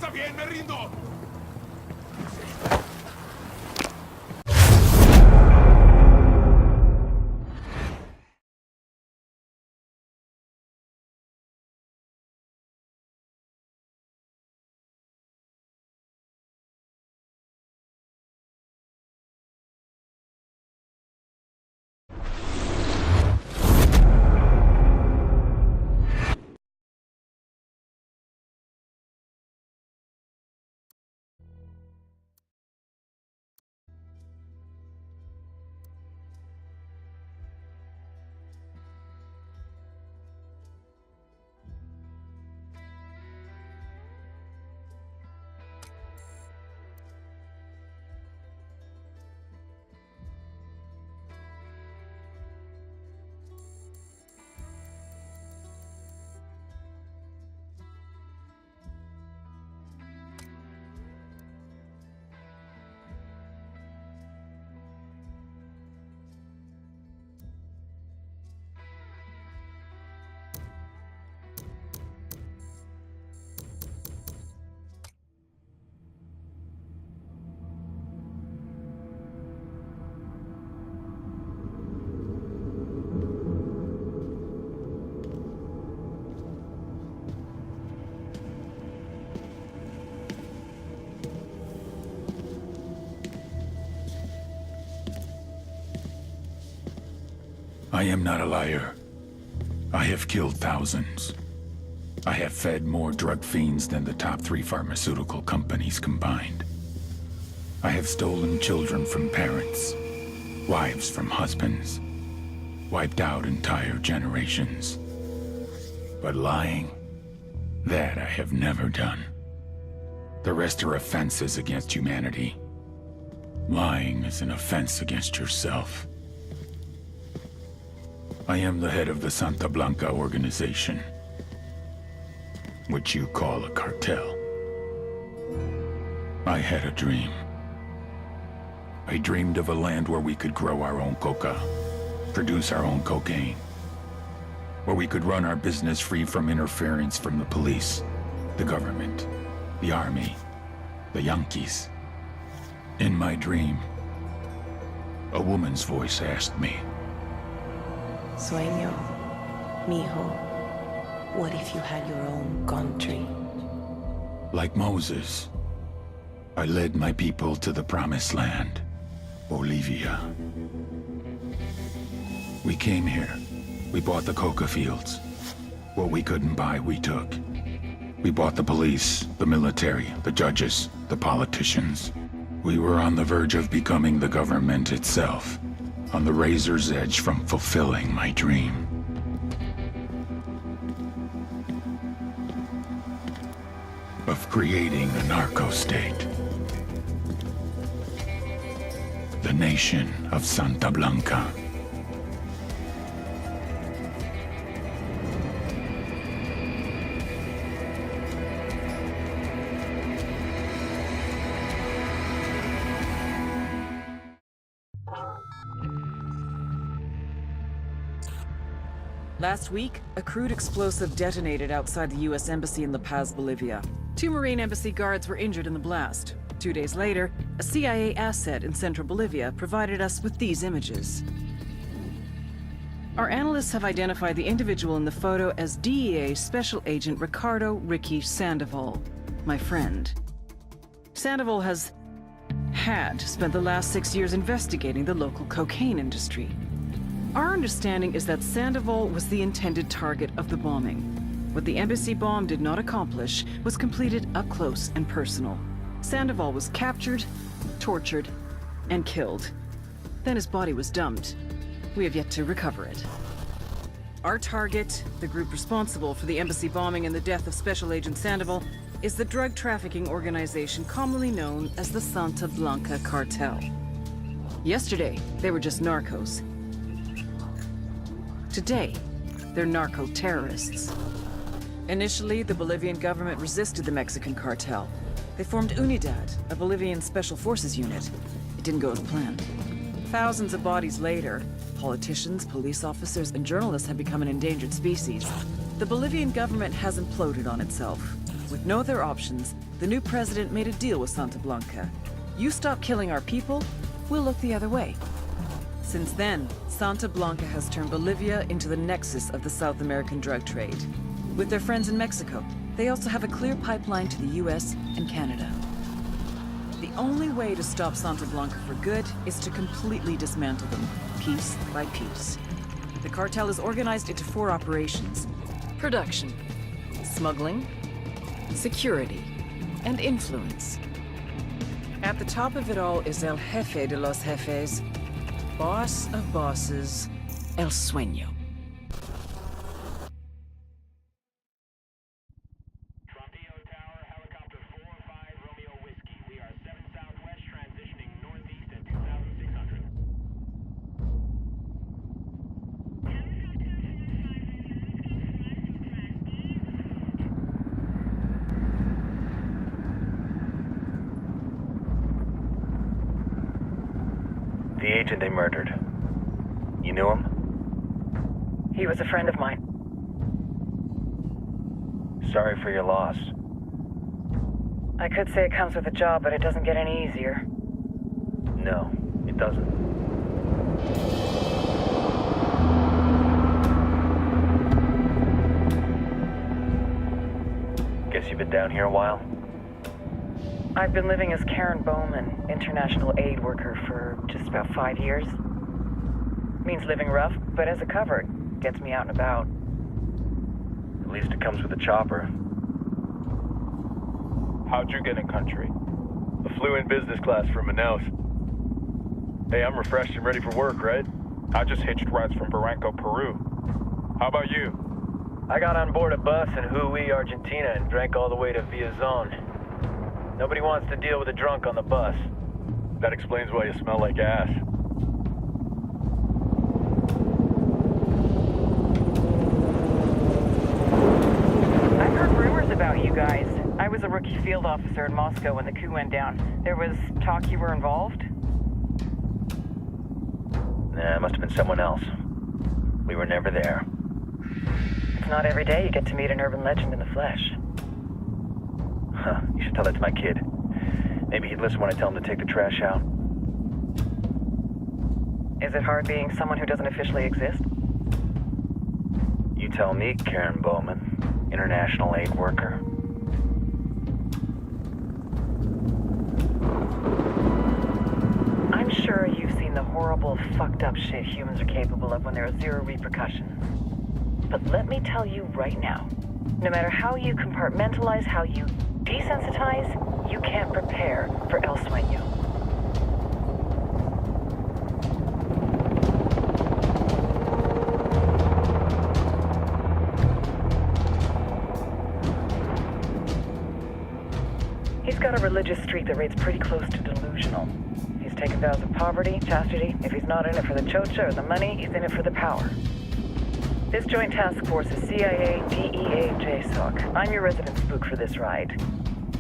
Está bien, me rindo. I am not a liar. I have killed thousands. I have fed more drug fiends than the top 3 pharmaceutical companies combined. I have stolen children from parents, wives from husbands, wiped out entire generations. But lying, that I have never done. The rest are offenses against humanity. Lying is an offense against yourself. I am the head of the Santa Blanca organization, which you call a cartel. I had a dream. I dreamed of a land where we could grow our own coca, produce our own cocaine, where we could run our business free from interference from the police, the government, the army, the Yankees. In my dream, a woman's voice asked me, Sueño, mijo, what if you had your own country? like Moses, I led my people to the promised land, Bolivia. We came here. We bought the coca fields. What we couldn't buy, we took. We bought the police, the military, the judges, the politicians. We were on the verge of becoming the government itself, on the razor's edge from fulfilling my dream. Of creating a narco-state. The nation of Santa Blanca. Last week, a crude explosive detonated outside the U.S. Embassy in La Paz, Bolivia. 2 Marine Embassy guards were injured in the blast. 2 days later, a CIA asset in central Bolivia provided us with these images. Our analysts have identified the individual in the photo as DEA Special Agent Ricardo Ricky Sandoval, my friend. Sandoval had spent the last 6 years investigating the local cocaine industry. Our understanding is that Sandoval was the intended target of the bombing. What the embassy bomb did not accomplish was completed up close and personal. Sandoval was captured, tortured, and killed. Then his body was dumped. We have yet to recover it. Our target, the group responsible for the embassy bombing and the death of Special Agent Sandoval, is the drug trafficking organization commonly known as the Santa Blanca Cartel. Yesterday, they were just narcos. Today, they're narco-terrorists. Initially, the Bolivian government resisted the Mexican cartel. They formed UNIDAD, a Bolivian special forces unit. It didn't go as planned. Thousands of bodies later, politicians, police officers, and journalists have become an endangered species. The Bolivian government has imploded on itself. With no other options, the new president made a deal with Santa Blanca. You stop killing our people, we'll look the other way. Since then, Santa Blanca has turned Bolivia into the nexus of the South American drug trade. With their friends in Mexico, they also have a clear pipeline to the US and Canada. The only way to stop Santa Blanca for good is to completely dismantle them, piece by piece. The cartel is organized into 4 operations: production, smuggling, security, and influence. At the top of it all is El Jefe de los Jefes, boss of bosses, El Sueño. Frontier Tower, helicopter 4-5 Romeo Whiskey. We are 7 southwest, transitioning northeast at 2,600. The agent they murdered. You knew him? He was a friend of mine. Sorry for your loss. I could say it comes with a job, but it doesn't get any easier. No, it doesn't. Guess you've been down here a while? I've been living as Karen Bowman, international aid worker, for just about 5 years. Means living rough, but as a cover, it gets me out and about. At least it comes with a chopper. How'd you get in country? I flew in business class from Manaus. Hey, I'm refreshed and ready for work, right? I just hitched rides from Barranco, Peru. How about you? I got on board a bus in Hui, Argentina, and drank all the way to Villazon. Nobody wants to deal with a drunk on the bus. That explains why you smell like ass. I've heard rumors about you guys. I was a rookie field officer in Moscow when the coup went down. There was talk you were involved? Nah, it must have been someone else. We were never there. It's not every day you get to meet an urban legend in the flesh. Huh, you should tell that to my kid. Maybe he'd listen when I tell him to take the trash out. Is it hard being someone who doesn't officially exist? You tell me, Karen Bowman, international aid worker. I'm sure you've seen the horrible, fucked up shit humans are capable of when there are 0 repercussions. But let me tell you right now, no matter how you compartmentalize, how you desensitize, you can't prepare for El Sueño. He's got a religious streak that rates pretty close to delusional. He's taken vows of poverty, chastity. If he's not in it for the chocha or the money, he's in it for the power. This joint task force is CIA, DEA, JSOC. I'm your resident spook for this ride.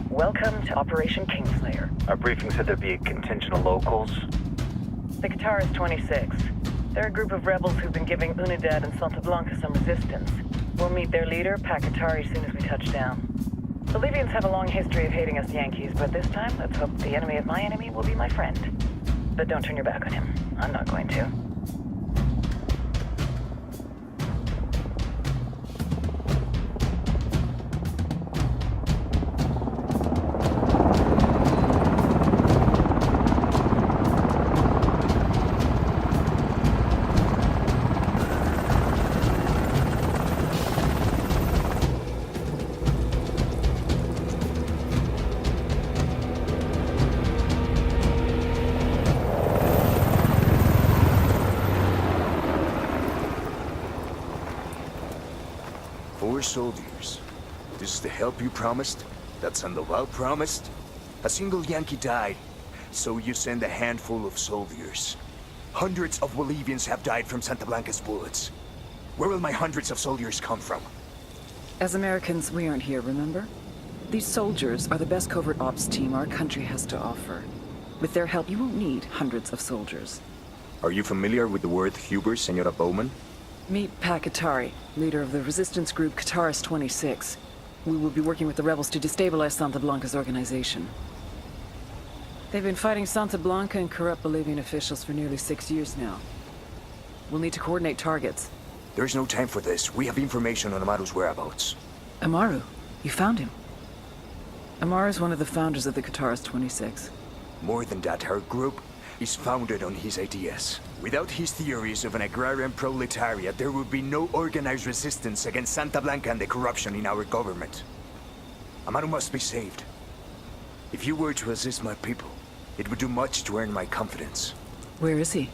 Welcome to Operation Kingslayer. Our briefing said there'd be a contingent of locals. The Qatar is 26. They're a group of rebels who've been giving Unidad and Santa Blanca some resistance. We'll meet their leader, Pakatari, as soon as we touch down. Bolivians have a long history of hating us Yankees, but this time, let's hope the enemy of my enemy will be my friend. But don't turn your back on him. I'm not going to. Soldiers. This is the help you promised? That Sandoval promised? A single Yankee died, so you send a handful of soldiers. Hundreds of Bolivians have died from Santa Blanca's bullets. Where will my hundreds of soldiers come from? As Americans, we aren't here, remember? These soldiers are the best covert ops team our country has to offer. With their help, you won't need hundreds of soldiers. Are you familiar with the word Huber, Senora Bowman? Meet Pakatari, leader of the resistance group Qatar's 26. We will be working with the rebels to destabilize Santa Blanca's organization. They've been fighting Santa Blanca and corrupt Bolivian officials for nearly 6 years now. We'll need to coordinate targets. There's no time for this. We have information on Amaru's whereabouts. Amaru? You found him? Amaru is one of the founders of the Kataras 26. More than that, our group is founded on his ideas. Without his theories of an agrarian proletariat, there would be no organized resistance against Santa Blanca and the corruption in our government. Amaru must be saved. If you were to assist my people, it would do much to earn my confidence. Where is he?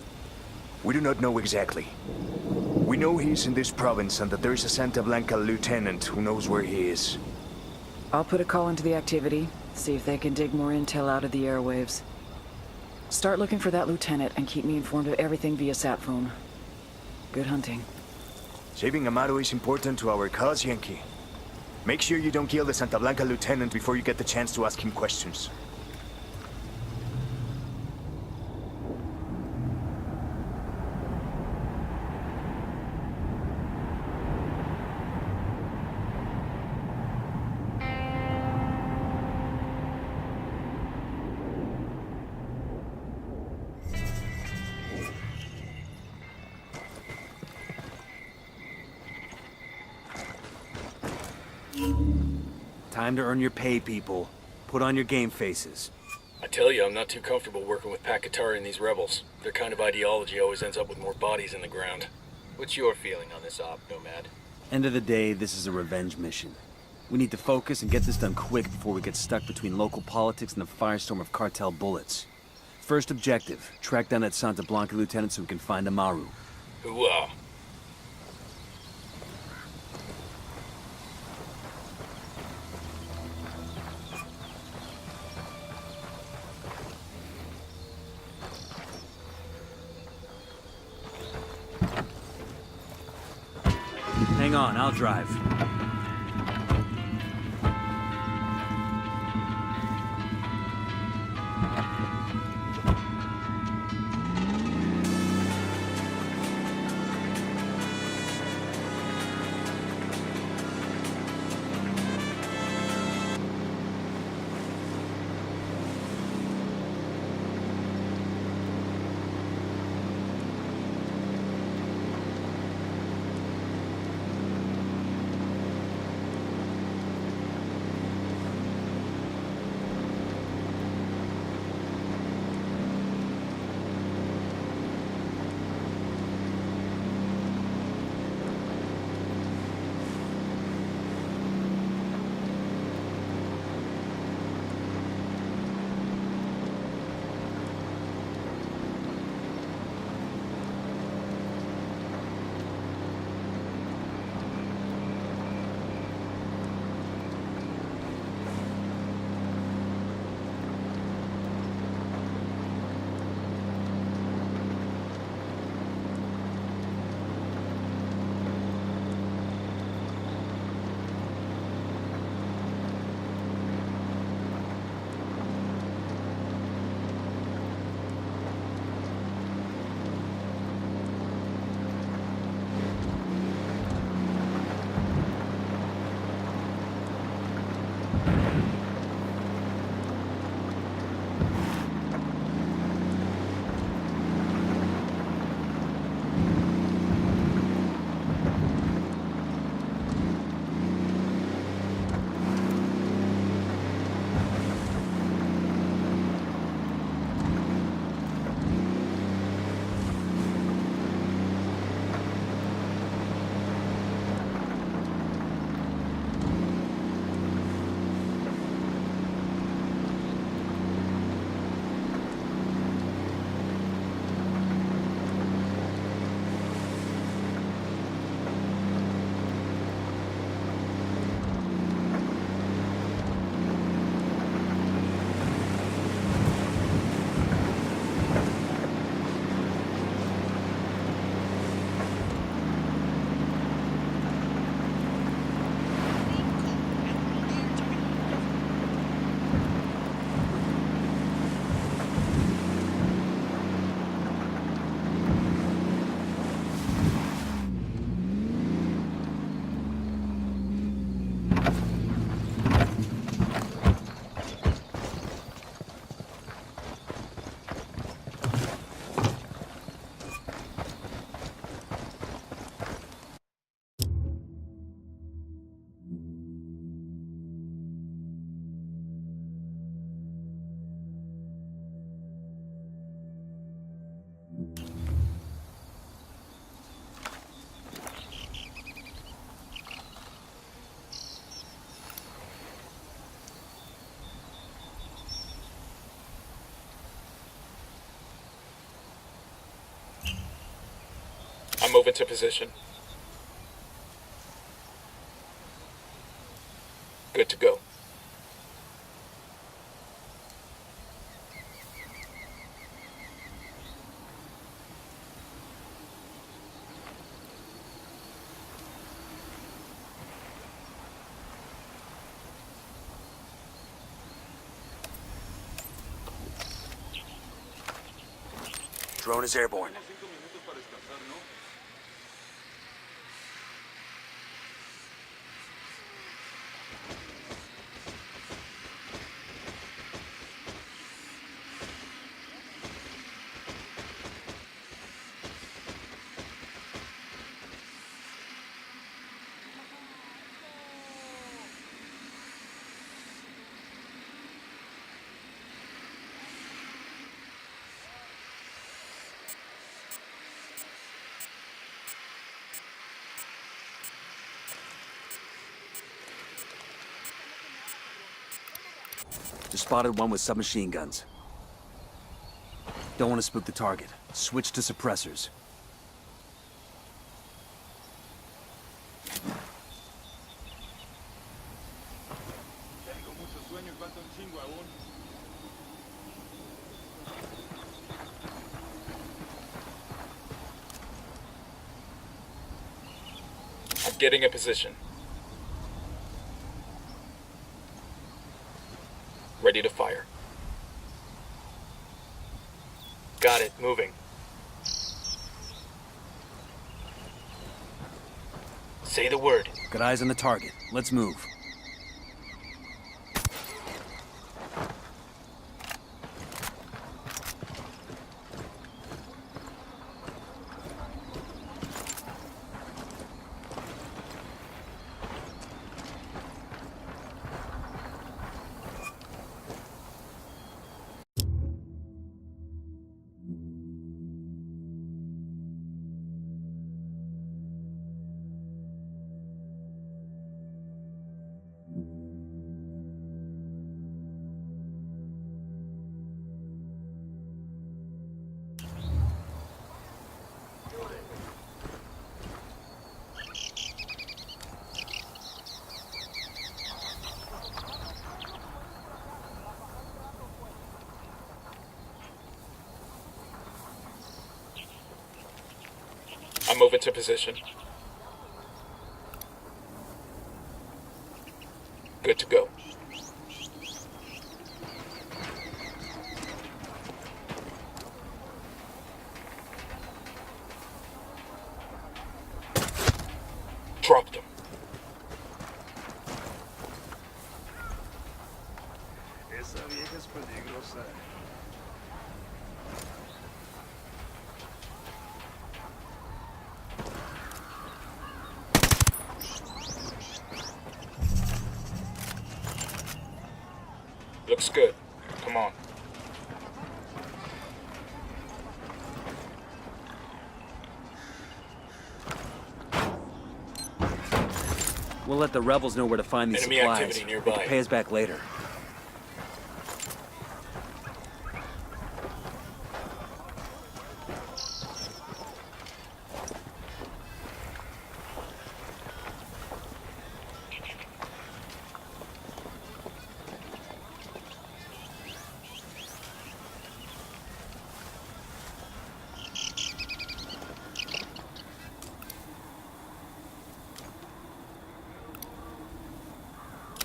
We do not know exactly. We know he's in this province and that there's a Santa Blanca lieutenant who knows where he is. I'll put a call into the activity, see if they can dig more intel out of the airwaves. Start looking for that lieutenant and keep me informed of everything via sat phone. Good hunting. Saving Amaru is important to our cause, Yankee. Make sure you don't kill the Santa Blanca lieutenant before you get the chance to ask him questions. Time to earn your pay, people. Put on your game faces. I tell you, I'm not too comfortable working with Pakatari and these rebels. Their kind of ideology always ends up with more bodies in the ground. What's your feeling on this op, Nomad? End of the day, this is a revenge mission. We need to focus and get this done quick before we get stuck between local politics and the firestorm of cartel bullets. First objective, track down that Santa Blanca lieutenant so we can find Amaru. Hooah! Hang on, I'll drive. I'm moving to position. Good to go. Drone is airborne. Just spotted one with submachine guns. Don't want to spook the target. Switch to suppressors. I'm getting a position. Ready to fire. Got it, moving. Say the word. Got eyes on the target. Let's move. I'm moving to position. Good to go. Dropped him. Esa vieja es peligrosa. Looks good. Come on. We'll let the rebels know where to find these Enemy supplies. activity They nearby. can pay us back later.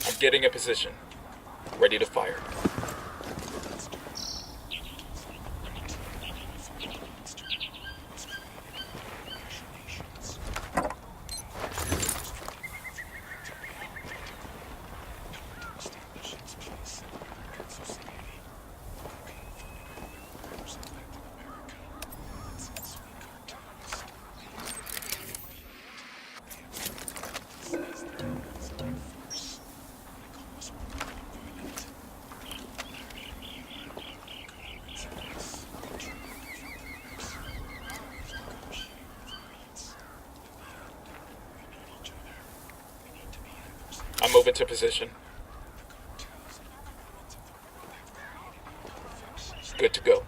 I'm getting a position. Ready to fire. I'm moving to position. Good to go.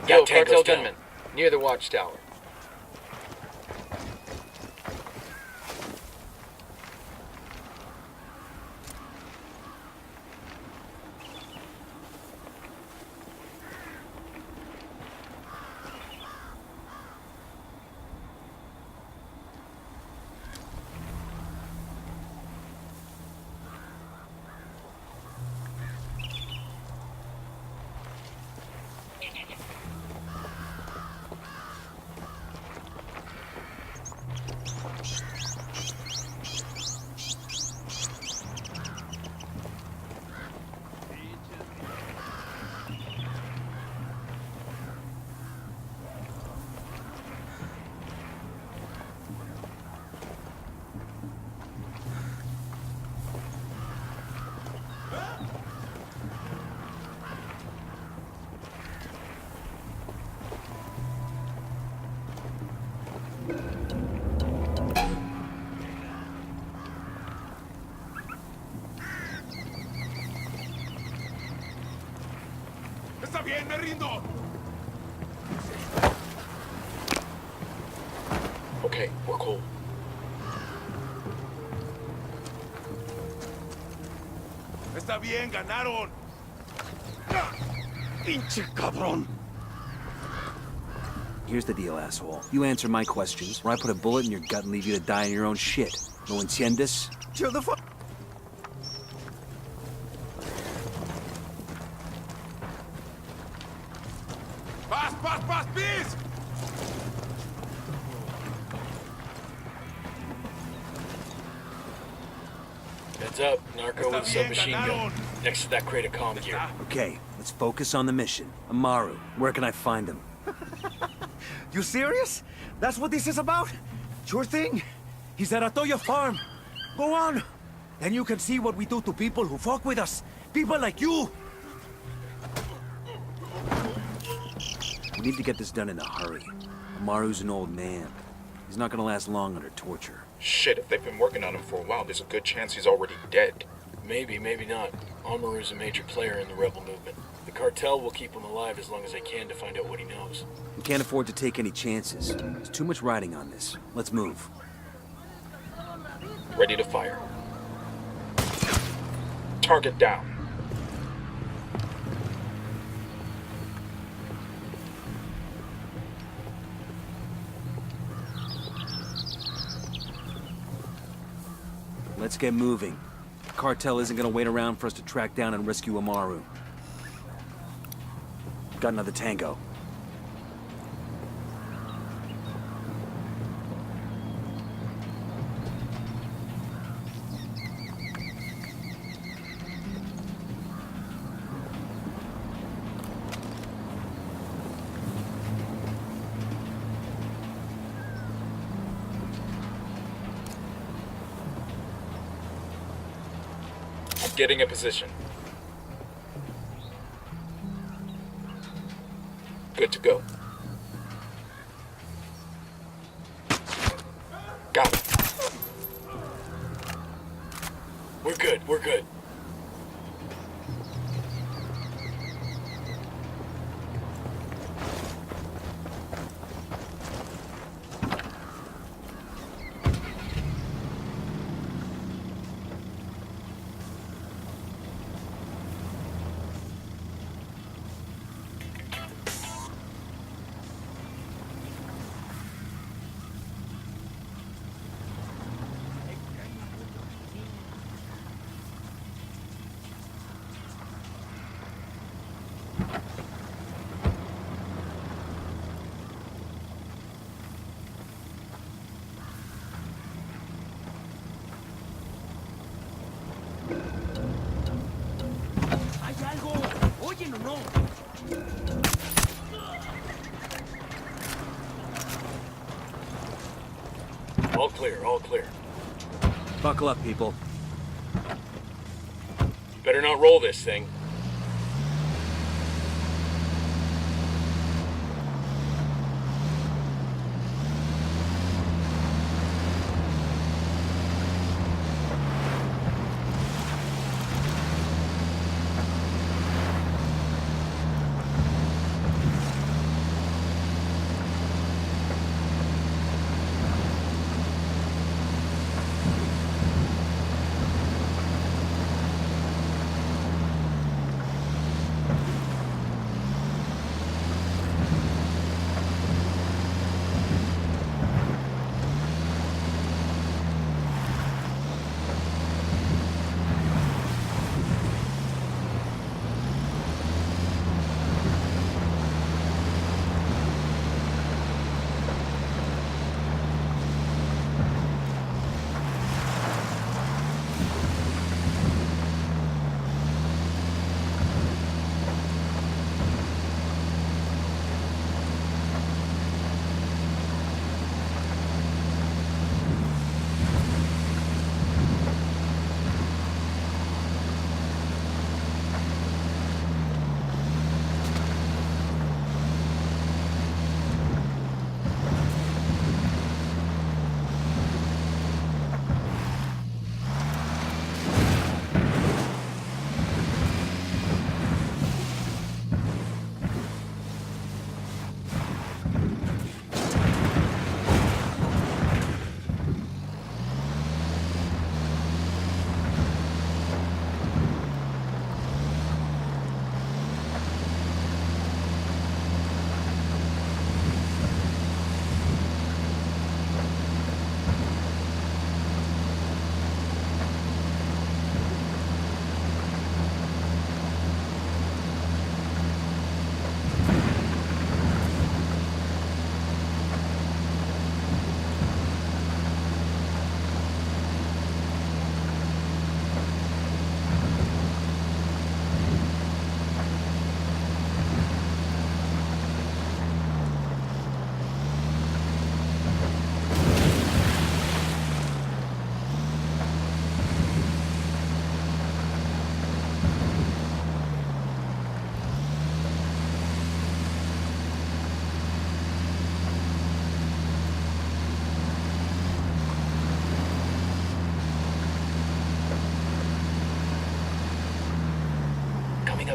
Yo, tango's cartel down. gunman. Near the watchtower. Está bien, me rindo. Okay, we're cool. Está bien, ganaron. Pinche cabrón. Here's the deal, asshole. You answer my questions, or I put a bullet in your gut and leave you to die in your own shit. No entiendes? Chill the fuck. Paz, please! Heads up, narco with submachine gun. Next to that crate of comm gear. Okay, let's focus on the mission. Amaru, where can I find him? You serious? That's what this is about? Sure thing. He's at Atoya Farm. Go on. Then you can see what we do to people who fuck with us. People like you. We need to get this done in a hurry. Amaru's an old man. He's not gonna last long under torture. Shit, if they've been working on him for a while, there's a good chance he's already dead. Maybe, maybe not. Amaru's a major player in the rebel movement. The cartel will keep him alive as long as they can to find out what he knows. We can't afford to take any chances. There's too much riding on this. Let's move. Ready to fire. Target down. Let's get moving. The cartel isn't gonna wait around for us to track down and rescue Amaru. Got another tango. Getting a position. Good to go. Got it. We're good, we're good. ¿Hay algo? ¿Oyen o no? All clear, all clear. Buckle up, people. Better not roll this thing.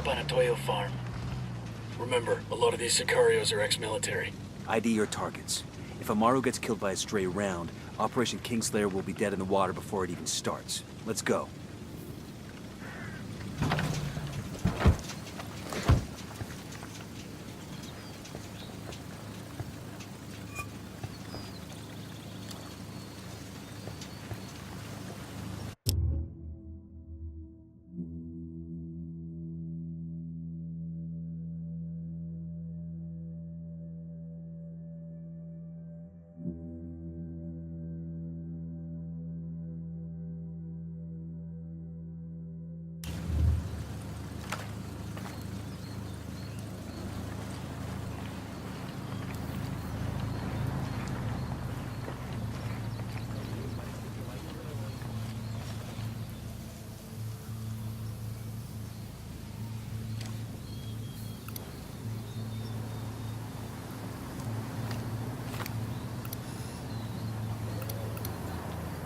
up on a Toyo farm. Remember, a lot of these Sicarios are ex-military. ID your targets. If Amaru gets killed by a stray round, Operation Kingslayer will be dead in the water before it even starts. Let's go.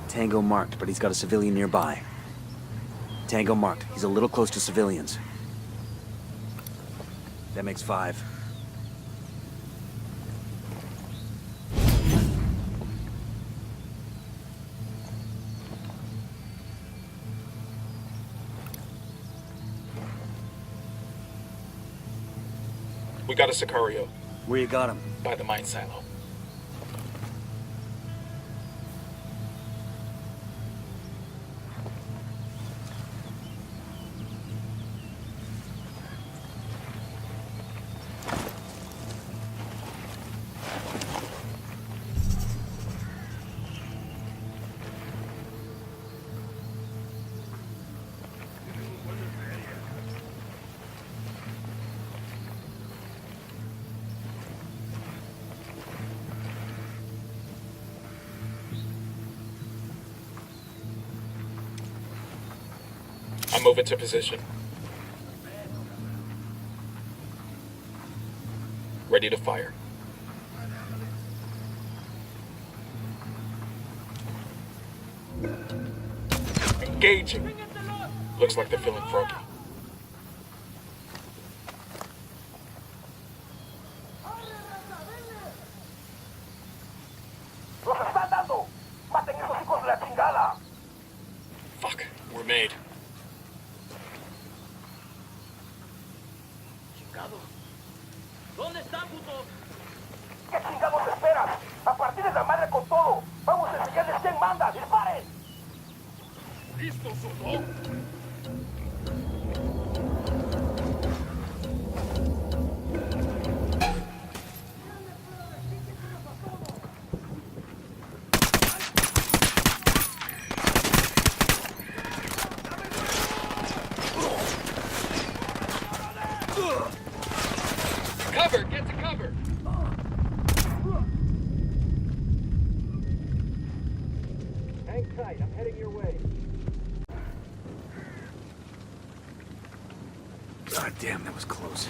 Tango marked, but he's got a civilian nearby. Tango marked. He's a little close to civilians. That makes 5. We got a Sicario. Where you got him? By the mine silo. I'm moving to position. Ready to fire. Engaging. Looks like they're feeling froggy. Fuck, we're made. ¿Dónde están, putos? ¿Qué chingados esperas? A partir de la madre con todo. Vamos a enseñarles quién manda. ¡Disparen! ¿Listos o no? Cover! Get to cover! Hang tight, I'm heading your way. God damn, that was close.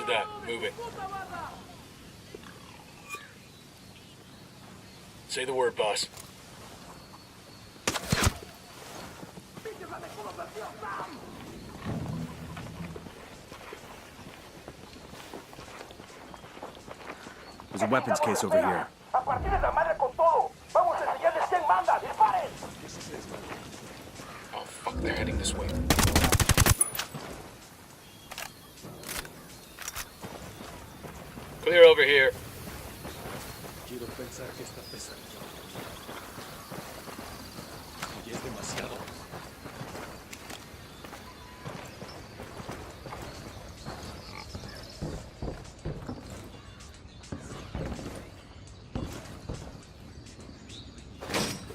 Roger that. Moving. Say the word, boss. There's a weapons case over here. A partir de la madre con todo. Vamos a enseñarles quién manda. ¡Disparen! Oh, fuck, they're heading this way. Clear over here. Quiero pensar que está pesando. Y es demasiado.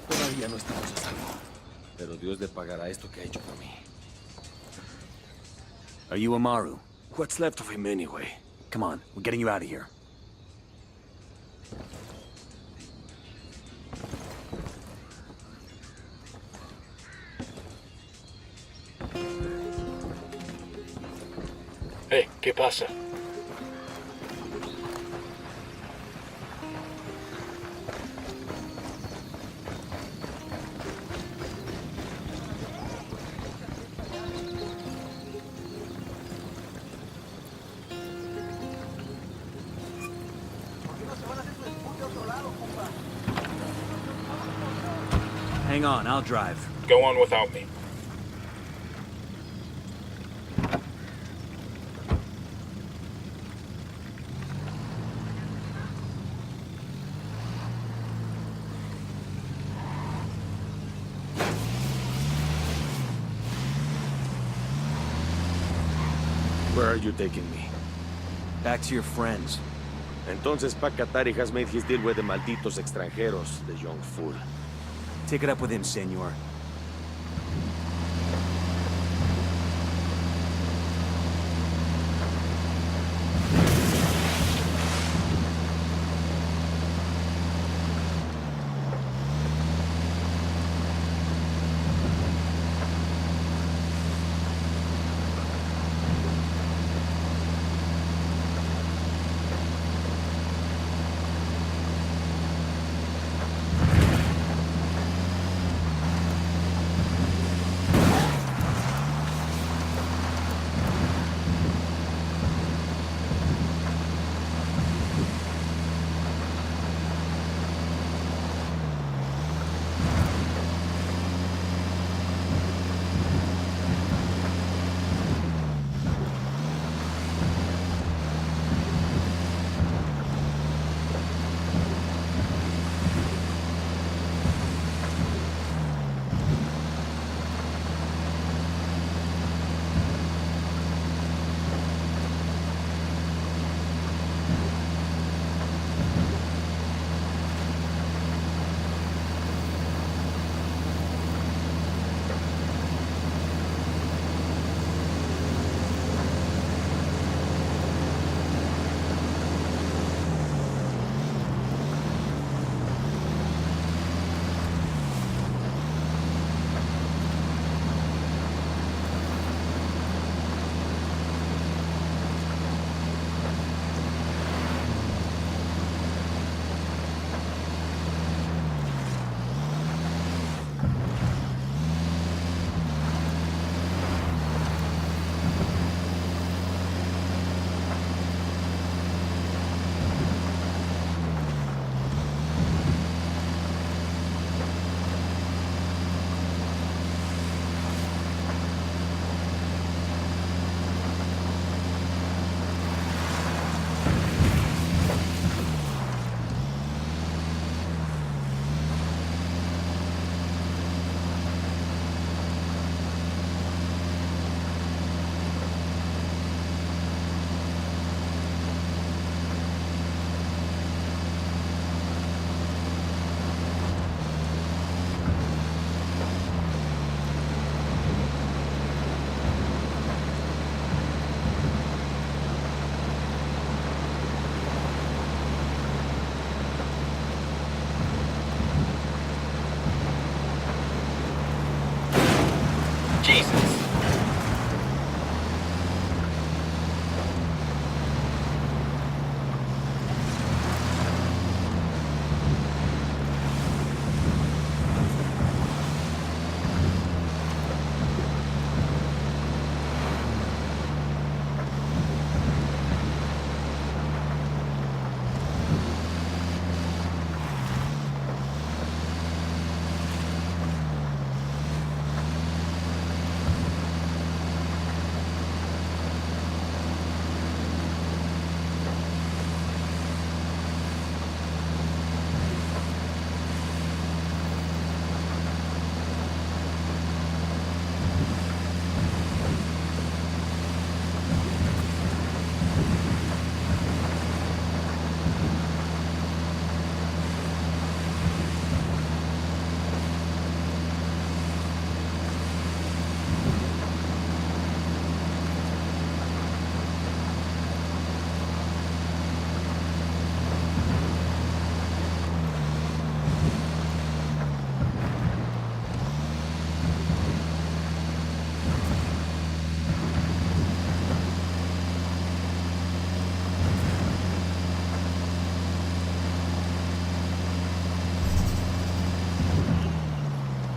Todavía no estamos a salvo. Pero Dios le pagará esto que ha hecho por mí. Are you Amaru? What's left of him anyway? Come on, we're getting you out of here. Hey, ¿qué pasa? Hang on, I'll drive. Go on without me. Where are you taking me? Back to your friends. Entonces Pacatari has made his deal with the malditos extranjeros, the young fool. Take it up with him, senor.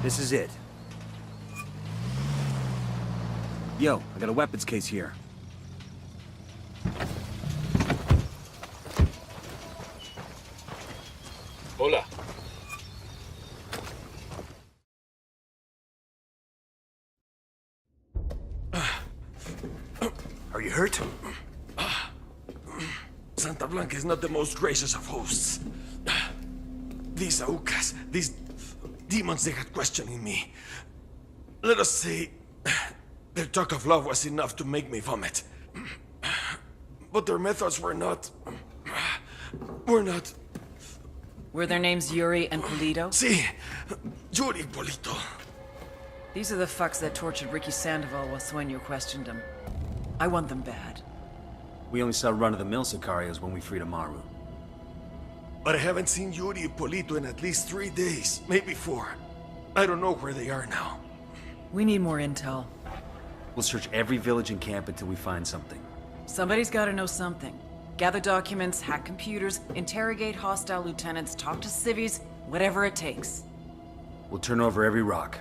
This is it. Yo, I got a weapons case here. Hola. Are you hurt? Santa Blanca is not the most gracious of hosts. These Aucas, these demons they had questioning me. Let us say, their talk of love was enough to make me vomit. But their methods were not... Were their names Yuri and Polito? Sí, Yuri Polito. These are the fucks that tortured Ricky Sandoval while Sueño questioned him. I want them bad. We only saw run-of-the-mill Sicarios when we freed Amaru. But I haven't seen Yuri and Polito in at least 3 days, maybe 4. I don't know where they are now. We need more intel. We'll search every village and camp until we find something. Somebody's gotta know something. Gather documents, hack computers, interrogate hostile lieutenants, talk to civvies, whatever it takes. We'll turn over every rock.